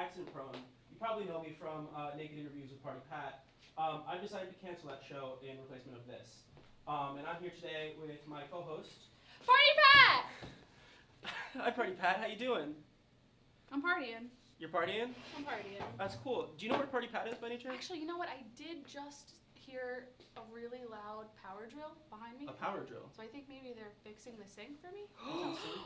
accident prone. You probably know me from Naked Interviews with Party Pat. I've decided to cancel that show in replacement of this. And I'm here today with my co-host. Party Pat! Hi Party Pat, how you doing? I'm partying. You're partying? I'm partying. That's cool. Do you know where Party Pat is by any chance? Actually, you know what? I did just hear a really loud power drill behind me. A power drill? So I think maybe they're fixing the sink for me.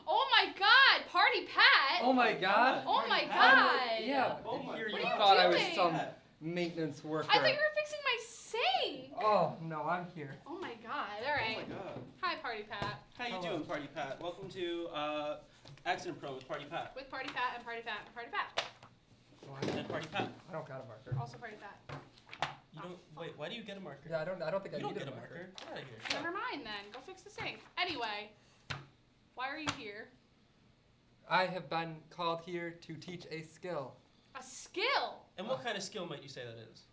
Oh my god! Party Pat! Oh my god! Oh my god! Yeah, Oh my here God. you What are you thought I was doing? some maintenance worker. I thought you were fixing my sink! Oh, no, I'm here. Oh my god, Oh alright. my god. Hi, Party Pat. How you Hello. doing, Party Pat? Welcome to Accident Prone with Party Pat. With Party Pat and Party Pat and Party Pat. And Party Pat. I don't got a marker. Also Party Pat. You don't, wait, why do you get a marker? Yeah, I don't think I You don't need get a a marker. marker. Get out of here. Never mind then. Go fix the sink. Anyway, why are you here? I have been called here to teach a skill. A skill! And what kind of skill might you say that is?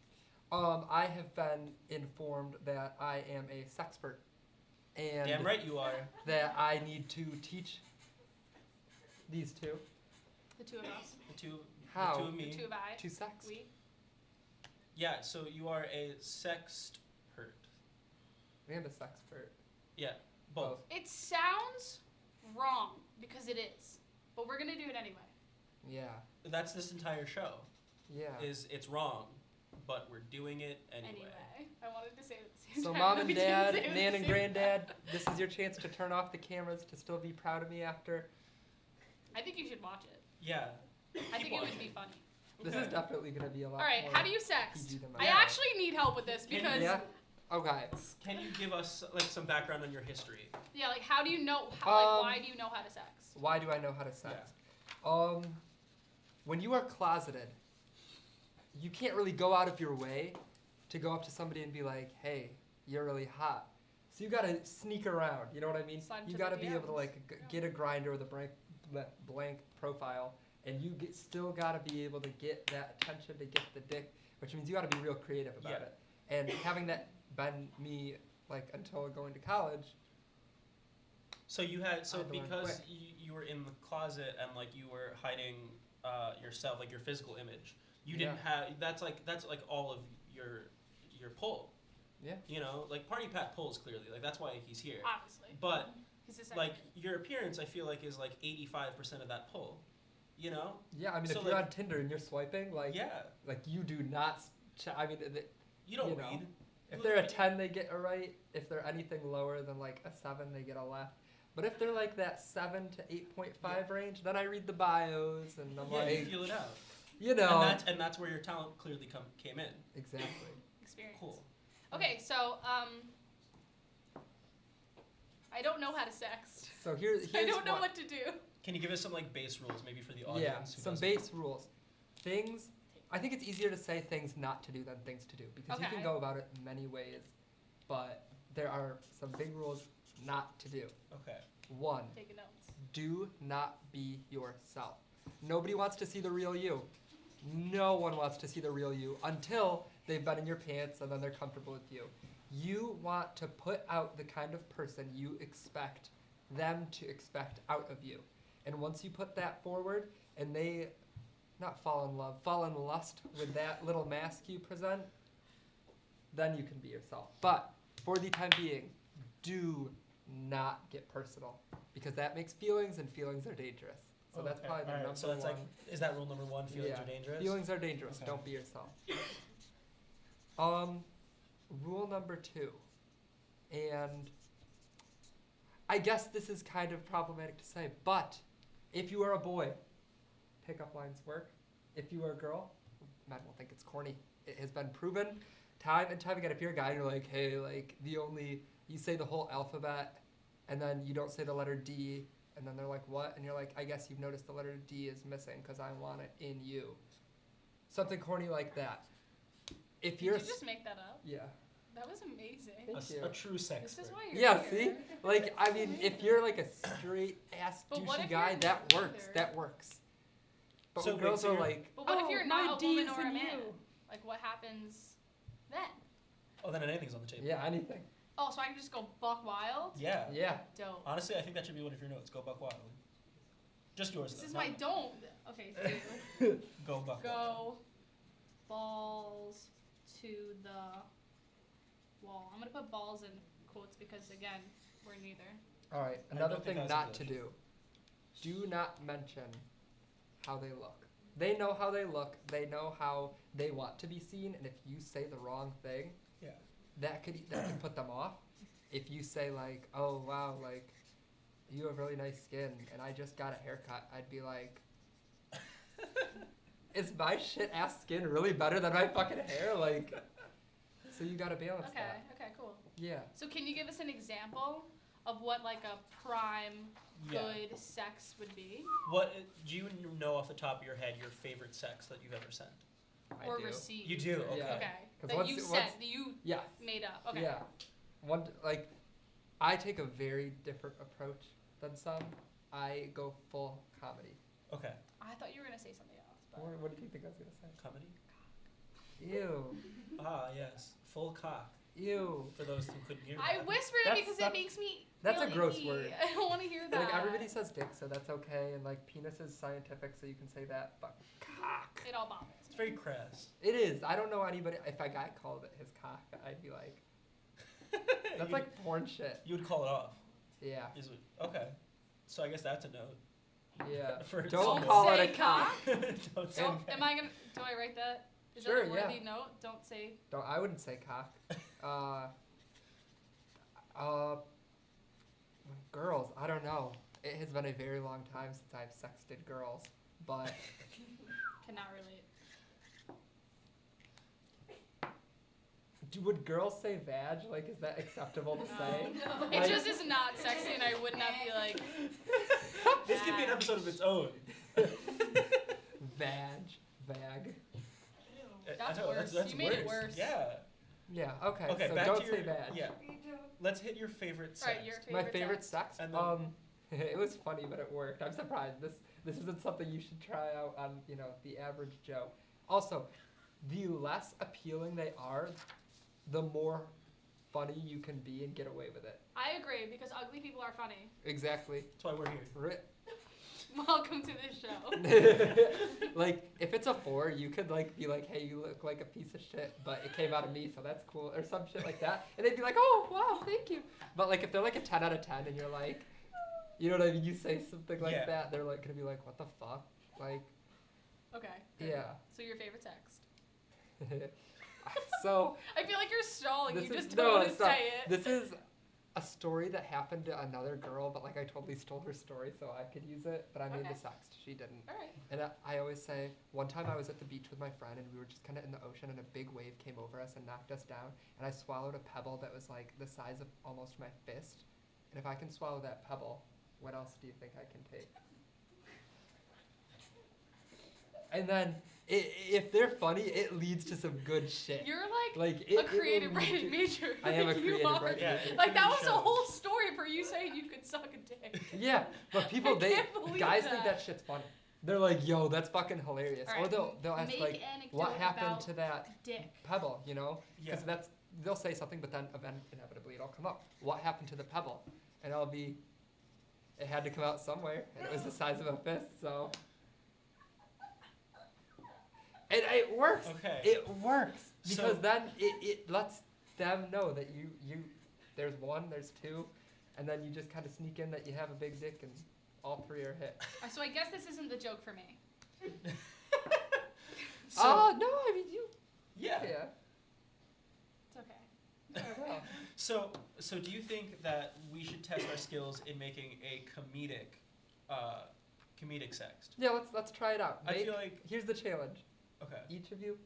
I have been informed that I am a sexpert. And Damn right you are. that I need to teach these two The two of us. The two How? of The me. two of I. to sex. We. Yeah, so you are a sext hurt. And a sexpert. Yeah, both. It sounds wrong because it is, but we're gonna do it anyway. Yeah. That's this entire show. Yeah. It's wrong, but we're doing it anyway. I wanted to say it at the same So time. mom but and we didn't dad, say it at the nan and same granddad, time. this is your chance to turn off the cameras to still be proud of me after. I think you should watch it. Yeah. I think Keep it would watching. be funny. This Okay. is definitely going to be a lot All right, more how do you sext? PG than I mine. actually need help with this Can you- because Yeah? Okay. Can you give us like some background on your history? yeah, like how do you know? Why do you know how to sext? Why do I know how to sex? When you are closeted, you can't really go out of your way to go up to somebody and be like, hey, you're really hot. So you gotta sneak around, you know what I mean? Slide You into gotta the be able to DMs. like get a grinder with a blank profile, and you still gotta be able to get that attention to get the dick, which means you gotta be real creative about Yeah. it. And having that been me like until going to college, So you had I had to learn because quick. you were in the closet and like you were hiding yourself, like your physical image. You didn't have that's like all of your pull. Yeah. You know, like Party Pat pulls clearly. Like that's why he's here. Obviously. But He's a like your appearance, I feel like is like 85% of that pull. You know? yeah, I mean, So, if you're like- on Tinder and you're swiping, like, Yeah. like you do not. I mean, You don't You know. read. if You they're a look at- 10, they get a right. If they're anything lower than like a 7, they get a left. But if they're like that 7 to 8.5 range, then I read the bios and I'm Yeah, you like, feel it out. you know, And that's where your talent clearly came in. exactly. Experience. Cool. Okay, so I don't know how to sext. So here's I don't know what to do. Can you give us some like base rules maybe for the Yeah, audience? who some doesn't- base rules. Things. I think it's easier to say things not to do than things to do because you Okay. can go about it many ways, but there are some big rules not to do. Okay. 1. Taking notes. Do not be yourself. Nobody wants to see the real you. No one wants to see the real you until they've been in your pants and then they're comfortable with you. You want to put out the kind of person you expect them to expect out of you. And once you put that forward and they not fall in love, fall in lust with that little mask you present, then you can be yourself. But for the time being, do not get personal because that makes feelings and feelings are dangerous. So that's Okay. probably the Alright, number so that's one. like, is that rule number 1? Feelings are dangerous. Feelings are dangerous. Okay. Don't be yourself. Rule number 2, and I guess this is kind of problematic to say, but if you are a boy, pickup lines work. If you are a girl, men will think it's corny. It has been proven time and time again. If you're a guy and you're like, hey, like you say the whole alphabet, and then you don't say the letter D, and then they're like, what? And you're like, I guess you've noticed the letter D is missing because I want it in you. Something corny like that. If Did you're you just make that up? yeah. That was amazing. Thank you. A true sex. This is why you're Yeah, here. see? Like, I mean, if you're like a straight ass But what douchey if guy, you're that neither? works. That works. But So when wait, girls so are you're- like, But what if you're my not a woman D's or a in man? you." Like, what happens then? Oh, then anything's on the table. Yeah, anything. Oh, so I can just go buck wild? Yeah. Yeah. Dope. Honestly, I think that should be one of your notes. Go buck wild. Just yours. This though, is not my mine. don't. Okay, do. Go Buck. Go balls to the wall. I'm gonna put balls in quotes because again, we're neither. All right. I Another don't think thing that's not to English. do. Do not mention how they look. They know how they look. They know how they want to be seen. And if you say the wrong thing, Yeah. that could put them off. If you say like, "Oh wow, like you have really nice skin," and I just got a haircut, I'd be like, "Is my shit ass skin really better than my fucking hair?" Like, so you gotta balance Okay, that. okay, cool. Yeah. So can you give us an example of what like a prime Yeah. good sex would be? What do you know off the top of your head your favorite sex that you've ever sent? I Or do. received? You do. Okay. Yeah. Okay. 'Cause That once- you once- said, that you Yeah. made up. Okay. Yeah. Like, I take a very different approach than some. I go full comedy. Okay. I thought you were gonna say something else, but What do you think I was gonna say? Comedy. Ew. Ah, yes. Full cock. Ew. For those who couldn't hear I that. whispered it That's- because that- it makes me. that's feel a gross icky. word. I don't want to hear that. Like everybody says dick, so that's okay, and like penis is scientific, so you can say that. But cock. It all bothers It's me. very crass. It is. I don't know anybody. If a guy called it his cock, I'd be like, that's like porn shit. You would call it off. Yeah. Is it? Okay. So I guess that's a note. Yeah. For Don't someone. call it say a cock. Don't say So, And- that. am I gonna? Do I write that? Is Sure, that a yeah. worthy note? Don't say. Don't. I wouldn't say cock. Girls. I don't know. It has been a very long time since I've sexted girls, but Cannot relate. would girls say vag? Like, is that acceptable to say? No. Like- It just is not sexy, and I would not be like. This could be an episode of its own. Vag. That's I know, worse. That's You made it worse. Yeah. Yeah. Okay. Okay. So back don't to your, say vag. Yeah. Let's hit your favorite sex. Alright, your favorite. My favorite sex. sex. And then- It was funny, but it worked. I'm surprised. This isn't something you should try out on the average Joe. Also, the less appealing they are, the more funny you can be and get away with it. I agree because ugly people are funny. Exactly. That's why we're here. Welcome to this show. Like, if it's a 4, you could like be like, "Hey, you look like a piece of shit, but it came out of me, so that's cool," or some shit like that, and they'd be like, "Oh, wow, thank you." But like, if they're like a 10 out of 10, and you're like, you know what I mean? You say something like Yeah. that, they're like gonna be like, "What the fuck?" Like, Okay. yeah. So your favorite text? So I feel like you're stalling. this You is just don't want to it's not. say it. This is a story that happened to another girl, but like I totally stole her story, so I could use it. But I made Okay. the sext. She didn't. All right. And I always say, one time I was at the beach with my friend, and we were just kind of in the ocean, and a big wave came over us and knocked us down. And I swallowed a pebble that was like the size of almost my fist. And if I can swallow that pebble, what else do you think I can take? And then, if they're funny, it leads to some good shit. You're like Like a will creative lead writing to- major. I am a Like, you creative are. writing Yeah. major. Like that was a Shows. whole story for you saying you could suck a dick. Yeah, but people, I they can't believe guys that. think that shit's funny. They're like, "Yo, that's fucking hilarious." All Or right, they'll ask Make like, anecdote "What happened about to that dick? pebble?" You know, Yeah. because they'll say something, but then inevitably it'll come up. What happened to the pebble? And I'll be, it had to come out somewhere, and it was the size of a fist, so. And it works. Okay. It works because So- then it lets them know that you there's 1, there's 2, and then you just kind of sneak in that you have a big dick and all 3 are hit. So I guess this isn't the joke for me. So, Oh no! I mean you. yeah. Yeah. It's okay. I don't know. So do you think that we should test our skills in making a comedic sext? Yeah. Let's try it out. I feel like Here's the challenge. okay. Each of you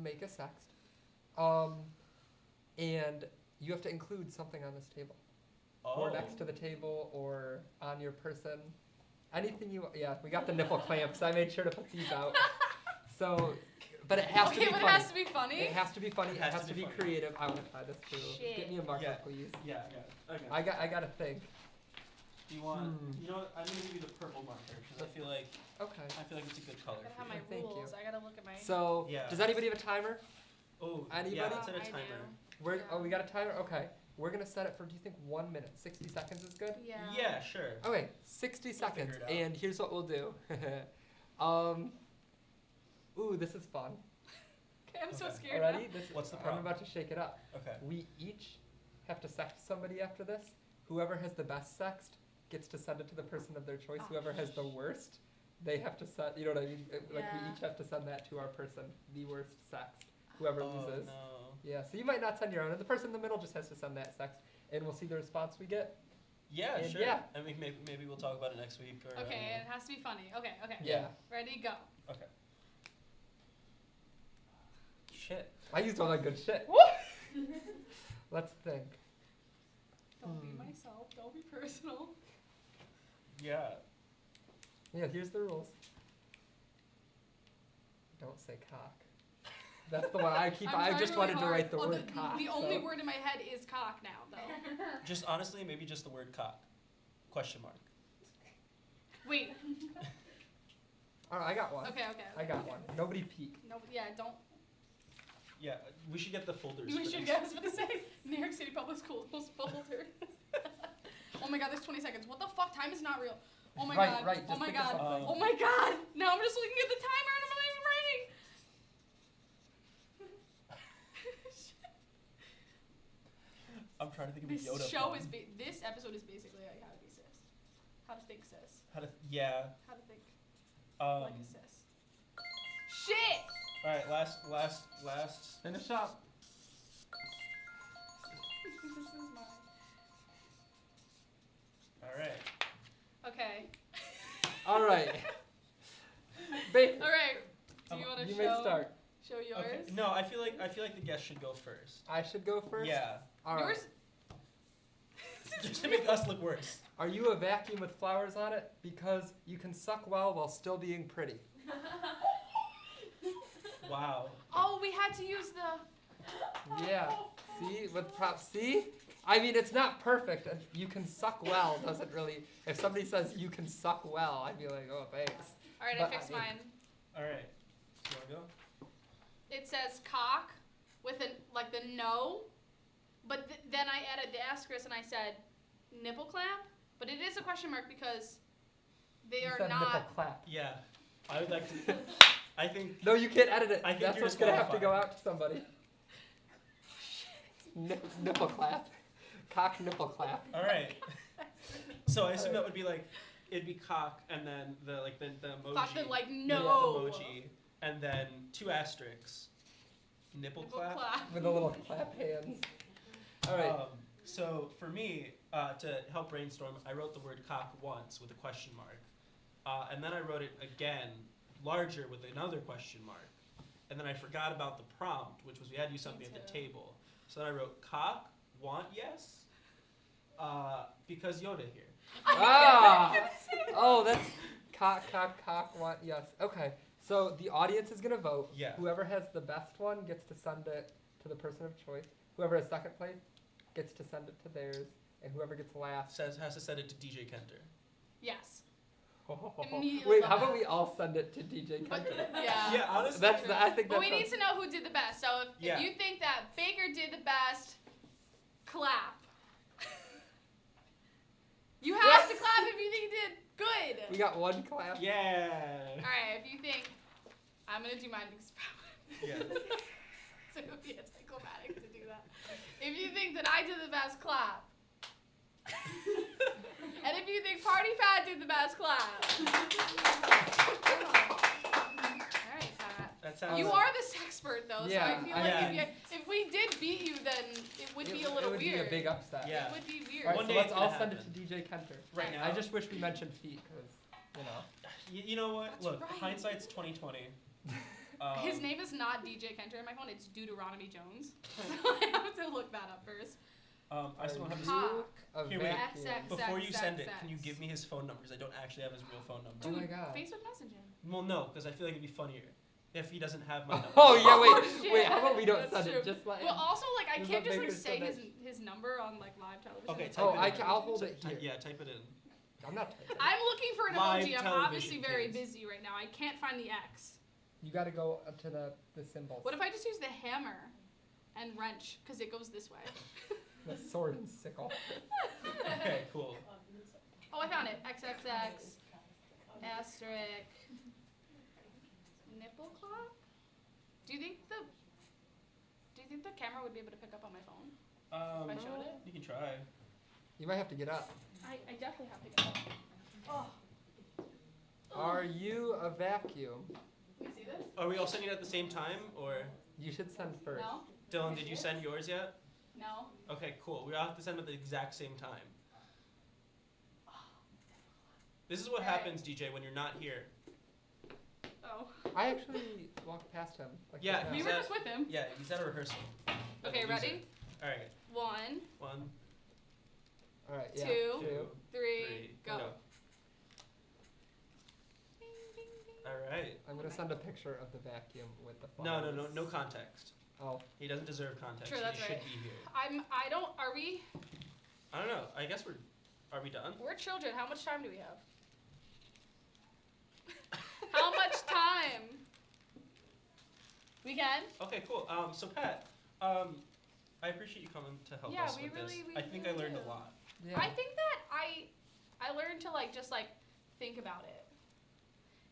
make a sext, and you have to include something on this table, or next to the table, or on your person. Anything you. Yeah, we got the nipple clamps. I made sure to put these out. So, but it has to Okay, be but funny. it has to be funny. It has to be funny. It It has has, to to be be funny. creative. I want to try this too. Shit. Get me a marker, Yeah. please. Yeah. Okay. I got to think. Do you want? Hmm. You know what? I'm gonna give you the purple marker because I feel like Okay. it's a good color. I gotta for have you. my Thank you. rules. I gotta look at my. So, Yeah. does anybody have a timer? Oh, Anybody? yeah, let's set a I do. timer. Oh, we got a timer? Okay. We're going to set it for, do you think 1 minute? 60 seconds is good? Yeah. Yeah, sure. Okay, 60 We'll seconds. figure it out. And here's what we'll do. Ooh, this is fun. Okay, I'm so Okay. scared. Ready? This What's the I'm problem? about to shake it up. Okay. We each have to sext somebody after this. Whoever has the best sext gets to send it to the person of their choice. Oh. Whoever has the worst, they have to send. You know what I mean? Like we Yeah. each have to send that to our person, the worst sext. Whoever Oh loses. no. Yeah. So you might not send your own, and the person in the middle just has to send that sext, and we'll see the response we get. Yeah, And sure. yeah. I mean, maybe we'll talk about it next week. Or, Okay, and it has to be funny. Okay. Yeah. Ready, go. Okay. Shit. I used all that good shit. Let's think. Don't be myself. Don't be personal. Yeah. Yeah. Here's the rules. Don't say cock. That's the one I keep. I'm I trying just really wanted to hard. write the Oh, word cock. The only so. word in my head is cock now, though. Just honestly, maybe just the word cock. Question mark. Wait. All right, I got one. Okay. I got one. Nobody peek. No, yeah, don't. Yeah, we should get the folders. We for should next- get. I was going to say New York City Public Schools folder. Oh my God, there's 20 seconds. What the fuck? Time is not real. Oh my God. Right. Oh Just my think of God. something. Oh my God. Now I'm just looking at the timer and I'm not even writing. I'm trying to think of a This Yoda. show pun. is this episode is basically like how to be cis. How to think cis. How to? Yeah. How to think like a cis. Shit! All right. Last. Finish up. This is mine. All right. Okay. All right. Baker. All right. Do you want to You show may start. show yours? Okay. No, I feel like the guest should go first. I should go first. Yeah. All right. Yours. Just to make us look worse. Are you a vacuum with flowers on it? Because you can suck well while still being pretty. Wow. Oh, we had to use the. Yeah. See, with props. See? I mean, it's not perfect. And you can suck well doesn't really. If somebody says you can suck well, I'd be like, oh, thanks. All right, But I fixed I mean- mine. All right. You wanna go? It says cock with like the no, but then I added the asterisk and I said nipple clamp, but it is a question mark because they You are said nipple not. clap. Yeah. I would like to. I think. No, you can't edit it. I think That's you're what's gonna have to go disqualified. out to somebody. Nipple clap. Cock nipple clap. All right. So I assume that would be like, it'd be cock and then the emoji. Cock the like the no. emoji and then 2 asterisks. Nipple Nipple clap. clap. With the little clap hands. All right. So for me, to help brainstorm, I wrote the word cock once with a question mark, and then I wrote it again, larger with another question mark, and then I forgot about the prompt, which was we had to do something at the too. table. So then I wrote cock, want yes, because Yoda here. Ah! Oh, that's cock, want, yes. Okay, so the audience is going to vote. Yeah. Whoever has the best one gets to send it to the person of choice. Whoever has second place gets to send it to theirs. And whoever gets last. Has to send it to DJ Kenter. Yes. Wait, Immediately how love about that. we all send it to DJ But, Kenter? yeah. Yeah, honestly. I think But that's we need to know who did the best. So if Yeah. you think that Baker did the best, clap. You have to clap if you think he did good. We got one clap. Yeah. All right, if you think, I'm gonna do mine because Yeah. so it would be anticlimactic to do that. If you think that I did the best, clap. And if you think Party Pat did the best, clap. All right, Pat. That sounds. You are the sexpert though, Yeah, so I feel I like mean- if we did beat you, then it would be a little It would weird. be a big upset. Yeah. It would be weird. All right, One so day let's it's all gonna send it happen. to DJ Kenter. Right now. I just wish we mentioned feet, because, you know. You know what? That's Look, right. hindsight's 2020. His name is not DJ Kenter in my phone. It's Deuteronomy Jones. So I have to look that up first. I still don't have his. Cock. A Here we go. vacuum. XX. Before you sex, send it, sex. can you give me his phone number? Because I don't actually have his real phone number. Oh my Dude, God. Facebook Messenger. Well, no, because I feel like it'd be funnier if he doesn't have my number. Oh yeah, Oh, wait, shit. how about we don't That's send true. it? Just let Well, also, like, I Just can't let just like Baker say send his number on like live television. Okay, It's type Oh, like- it in. I'll hold it Ty- here. Yeah, type it in. I'm not typing. I'm looking for an Live emoji. I'm television, obviously very kids. busy right now. I can't find the X. You gotta go up to the symbols. What if I just use the hammer and wrench? Because it goes this way. The sword and sickle. Okay, cool. Oh, I found it. XXX. Asterisk. Nipple nipple clap? Do you think the camera would be able to pick up on my phone if I showed it? You can try. You might have to get up. I definitely have to get up. Oh. Are you a vacuum? Can you see this? Are we all sending it at the same time, or You should send first. No? Dylan? Did you send yours yet? No? Okay, cool. We all have to send them at the exact same time. This is what Alright. happens, DJ, when you're not here. Oh. I actually walked past him. Like Yeah, just now. We He's were at- just with him. Yeah, he's at a rehearsal. Okay, ready? All right, 1, 1, All right. Yeah. 2, 2, 3, go. All right. I'm gonna send a picture of the vacuum with the phone. No context. Oh, He doesn't deserve context. True, that's he should right. be here. Are we? I don't know. I guess are we done? We're children. How much time do we have? How much time? We can? Okay, cool. So Pat, I appreciate you coming to help Yeah, us we with really- this. we I think really I learned do. a lot. yeah. I think that I learned to just think about it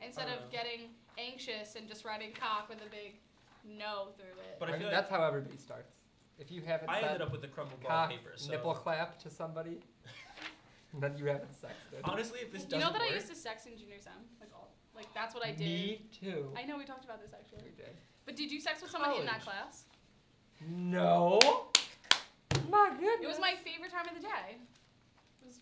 instead of getting anxious and just writing cock with a big no through it. But I I feel mean, like that's how everybody starts. If you haven't I said ended up with the crumble ball cock, paper. So nipple clap to somebody, then you haven't sexted. honestly, if this You doesn't know that work, I used to sex in junior sem, that's what I did. Me too. I know we talked about this actually. We did. But did you sex with somebody in that College. class? No. My goodness. It was my favorite time of the day.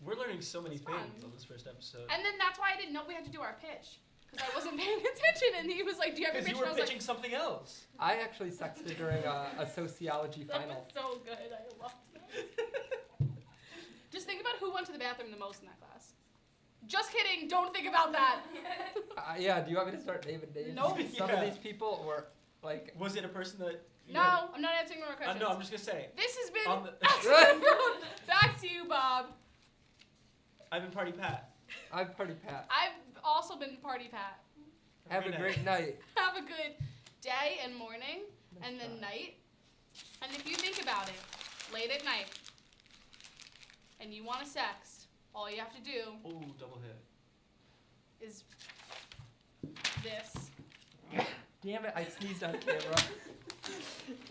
we're learning so many It's fun. things on this first episode. And then that's why I didn't know we had to do our pitch. Because I wasn't paying attention and he was like, do you have a Because pitch? you were And I was pitching something else. I actually sexted during a sociology like, that final. was so good. I loved that. Just think about who went to the bathroom the most in that class. Just kidding. Don't think about that. Yeah. Do you want me to start naming names? Nope. Some Yeah. of these people were like. Was it a person that? you No, had- I'm not answering more questions. No, I'm just gonna say. This has been On the- back to you, Bob. I've been Party Pat. I'm Party Pat. I've also been Party Pat. Have a great night. Have a good day and morning and then night. And if you think about it, late at night, and you want to sext, all you have to do Oh, double hit. is this. Damn it! I sneezed on camera.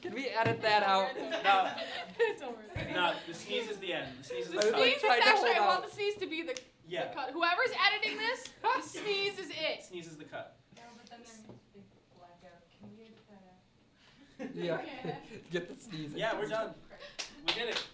Can we edit that out? No, It's over. no. The sneeze is the end. The sneeze is The I the was cut. like sneeze is trying to actually, I hold want out. the sneeze to be the Yeah. cut. Whoever's editing this, the sneeze is it. Sneeze is the cut. No, but then there needs to be blackout. Can you edit that out? Yeah. Okay. Get the sneeze. Yeah, we're done. Great. We did it.